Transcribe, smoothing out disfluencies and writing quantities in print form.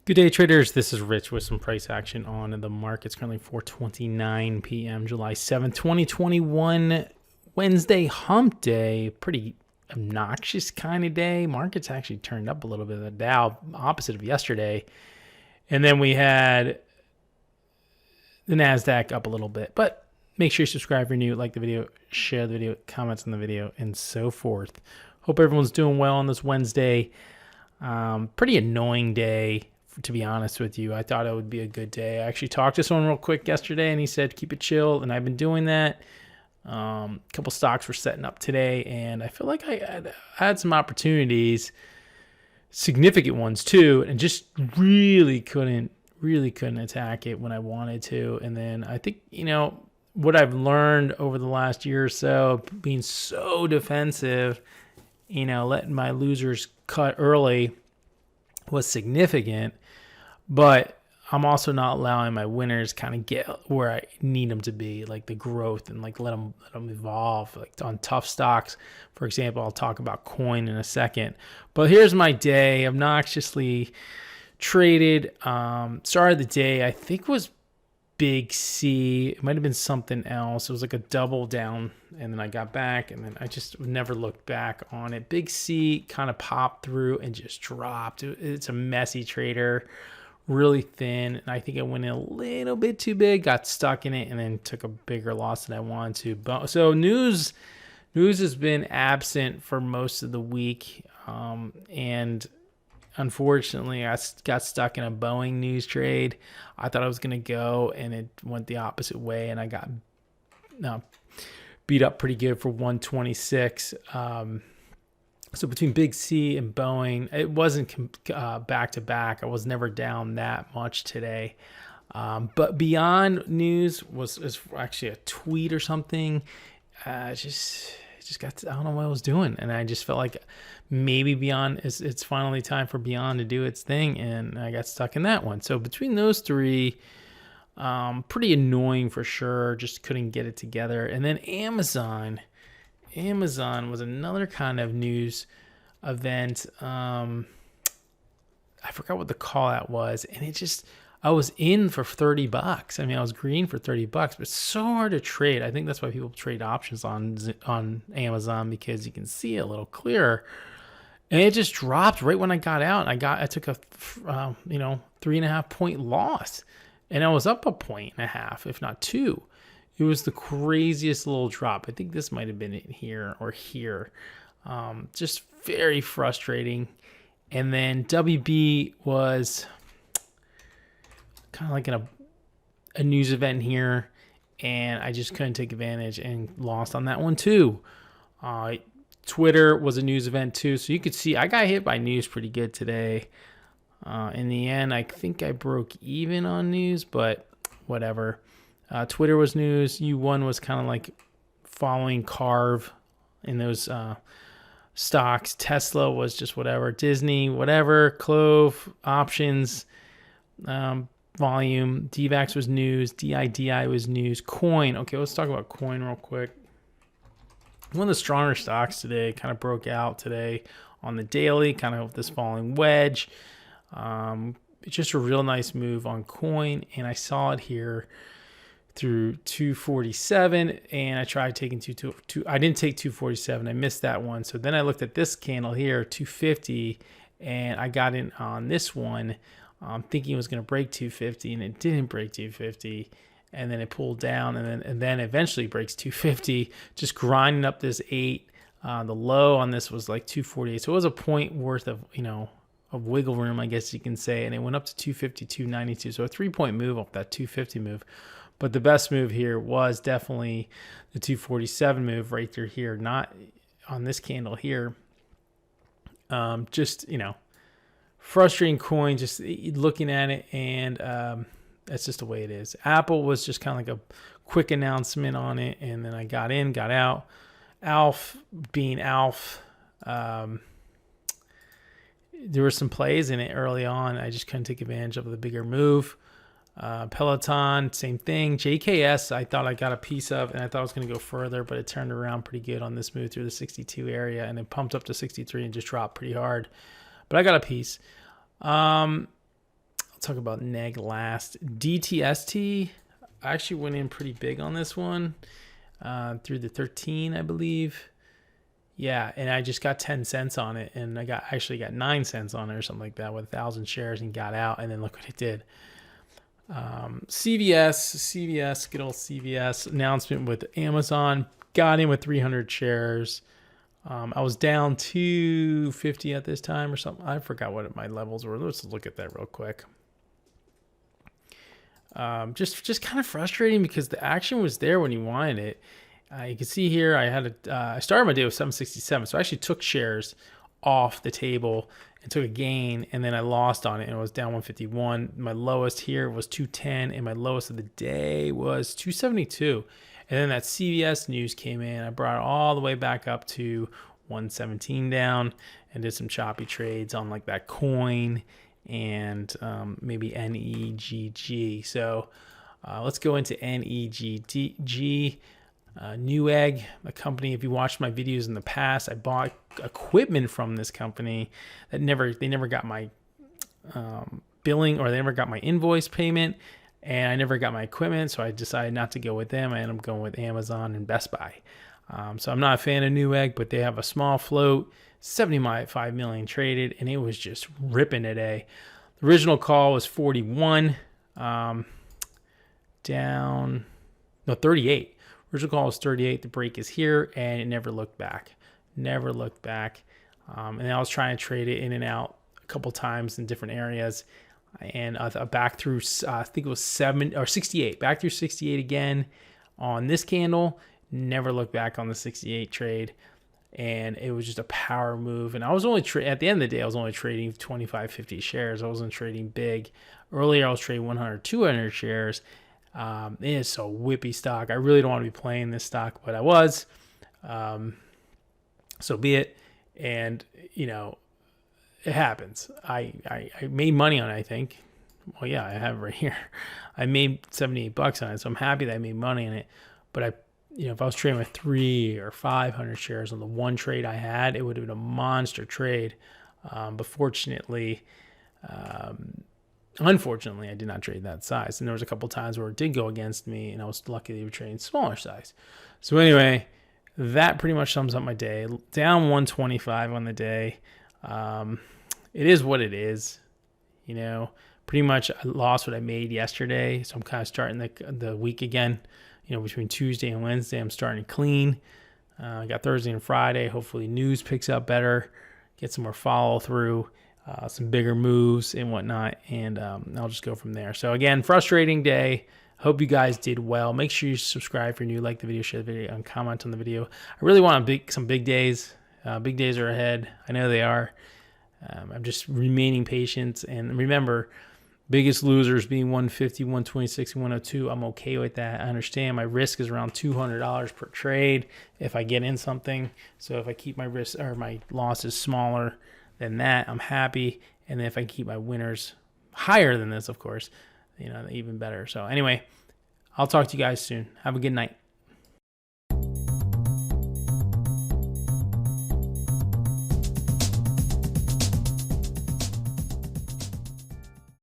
Good day, traders. This is Rich with some price action on the market. It's currently 4:29 p.m., July 7th, 2021, Wednesday hump day. Pretty obnoxious kind of day. Markets actually turned up a little bit. The Dow, opposite of yesterday. And then we had the NASDAQ up a little bit. But make sure you subscribe if you're new, like the video, share the video, comments on the video, and so forth. Hope everyone's doing well on this Wednesday. Pretty annoying day, to be honest with you. I thought it would be a good day. I actually talked to someone real quick yesterday, and he said keep it chill, and I've been doing that. A couple stocks were setting up today, and I feel like I had some opportunities, significant ones too, and just really couldn't attack it when I wanted to. And then I think, what I've learned over the last year or so, being so defensive, letting my losers cut early was significant, but I'm also not allowing my winners kind of get where I need them to be, like the growth, and like let them evolve. Like on tough stocks, for example, I'll talk about coin in a second. But here's my day. Obnoxiously traded. Started the day, I think was Big C. It might have been something else. It was like a double down, and then I got back, and then I just never looked back on it. Big C kind of popped through and just dropped. It's a messy trader, really thin, and I think I went in a little bit too big, got stuck in it, and then took a bigger loss than I wanted to. But so news has been absent for most of the week, and unfortunately, I got stuck in a Boeing news trade. I thought I was going to go, and it went the opposite way, and I got beat up pretty good for 126. So between Big C and Boeing, it wasn't back to back. I was never down that much today. But beyond news was actually a tweet or something. Just got I don't know what I was doing, and I just felt like maybe Beyond it's finally time for Beyond to do its thing, and I got stuck in that one. So between those three, pretty annoying for sure. Just couldn't get it together. And then Amazon was another kind of news event. I forgot what the call out was, and I was in for $30. I mean, I was green for $30, but it's so hard to trade. I think that's why people trade options on Amazon, because you can see it a little clearer. And it just dropped right when I got out. I took a 3.5 point loss, and I was up 1.5 points, if not 2. It was the craziest little drop. I think this might have been it here or here. Just very frustrating. And then WB was kind of like in a news event here, and I just couldn't take advantage and lost on that one too. Twitter was a news event too, so you could see I got hit by news pretty good today. In the end, I think I broke even on news, but whatever. Twitter was news. U1 was kind of like following Carve in those stocks. Tesla was just whatever. Disney, whatever. Clove, options, volume. DVAX was news. DIDI was news. Coin. Okay, let's talk about coin real quick. One of the stronger stocks today kind of broke out today on the daily, kind of with this falling wedge. It's just a real nice move on coin, and I saw it here through 247, and I tried taking two. I didn't take 247. I missed that one. So then I looked at this candle here, 250, and I got in on this one, thinking it was going to break 250, and it didn't break 250. And then it pulled down, and then eventually breaks 250, just grinding up this 8. The low on this was like 248, so it was a point worth of of wiggle room, I guess you can say, and it went up to 250, 292, so a 3-point move off that 250 move. But the best move here was definitely the 247 move right through here, not on this candle here. Just frustrating coin, just looking at it, and that's just the way it is. Apple was just kind of like a quick announcement on it, and then I got in, got out. Alf being Alf, there were some plays in it early on. I just couldn't take advantage of the bigger move. Peloton, same thing. JKS, I thought I got a piece of, and I thought I was going to go further, but it turned around pretty good on this move through the 62 area, and it pumped up to 63 and just dropped pretty hard. But I got a piece. talk about NEGG last. DTST, I actually went in pretty big on this one through the 13, I believe. Yeah, and I just got 10 cents on it, and I actually got 9 cents on it or something like that with 1,000 shares and got out, and then look what it did. CVS, good old CVS announcement with Amazon. Got in with 300 shares. I was down 250 at this time or something. I forgot what my levels were. Let's look at that real quick. Just kind of frustrating because the action was there when you wanted it. You can see here I started my day with 767, so I actually took shares off the table and took a gain, and then I lost on it, and it was down 151. My lowest here was 210, and my lowest of the day was 272. And then that CVS news came in. I brought it all the way back up to 117 down and did some choppy trades on like that coin and maybe NEGG. So let's go into NEGG. NEGG, a company. If you watched my videos in the past, I bought equipment from this company that they never got my billing, or they never got my invoice payment, and I never got my equipment, so I decided not to go with them. I ended up going with Amazon and Best Buy. So I'm not a fan of NEGG, but they have a small float, 75 million traded, and it was just ripping today. The original call was 41, 38. Original call was 38. The break is here, and it never looked back. And I was trying to trade it in and out a couple times in different areas, and back through I think it was 68. Back through 68 again on this candle. Never looked back on the 68 trade, and it was just a power move. And I was only at the end of the day, I was only trading 25, 50 shares. I wasn't trading big. Earlier, I was trading 100, 200 shares. It is so whippy stock. I really don't want to be playing this stock, but I was. So be it. And it happens. I made money on it, I think. Well, yeah, I have it right here. I made $78 on it, so I'm happy that I made money on it. But if I was trading with 300 or 500 shares on the one trade I had, it would have been a monster trade. But unfortunately, I did not trade that size. And there was a couple times where it did go against me, and I was lucky they were trading smaller size. So anyway, that pretty much sums up my day. Down 125 on the day. It is what it is. Pretty much I lost what I made yesterday. So I'm kind of starting the week again. Between Tuesday and Wednesday, I'm starting clean. I got Thursday and Friday. Hopefully news picks up better. Get some more follow through. Some bigger moves and whatnot, and I'll just go from there. So again, frustrating day. Hope you guys did well. Make sure you subscribe if you're new, like the video, share the video, and comment on the video. I really want some big days. Big days are ahead. I know they are. I'm just remaining patient, and remember, biggest losers being 150, 126, and 102. I'm okay with that. I understand my risk is around $200 per trade if I get in something. So if I keep my risk or my losses smaller than that, I'm happy. And then if I keep my winners higher than this, of course, even better. So anyway, I'll talk to you guys soon. Have a good night.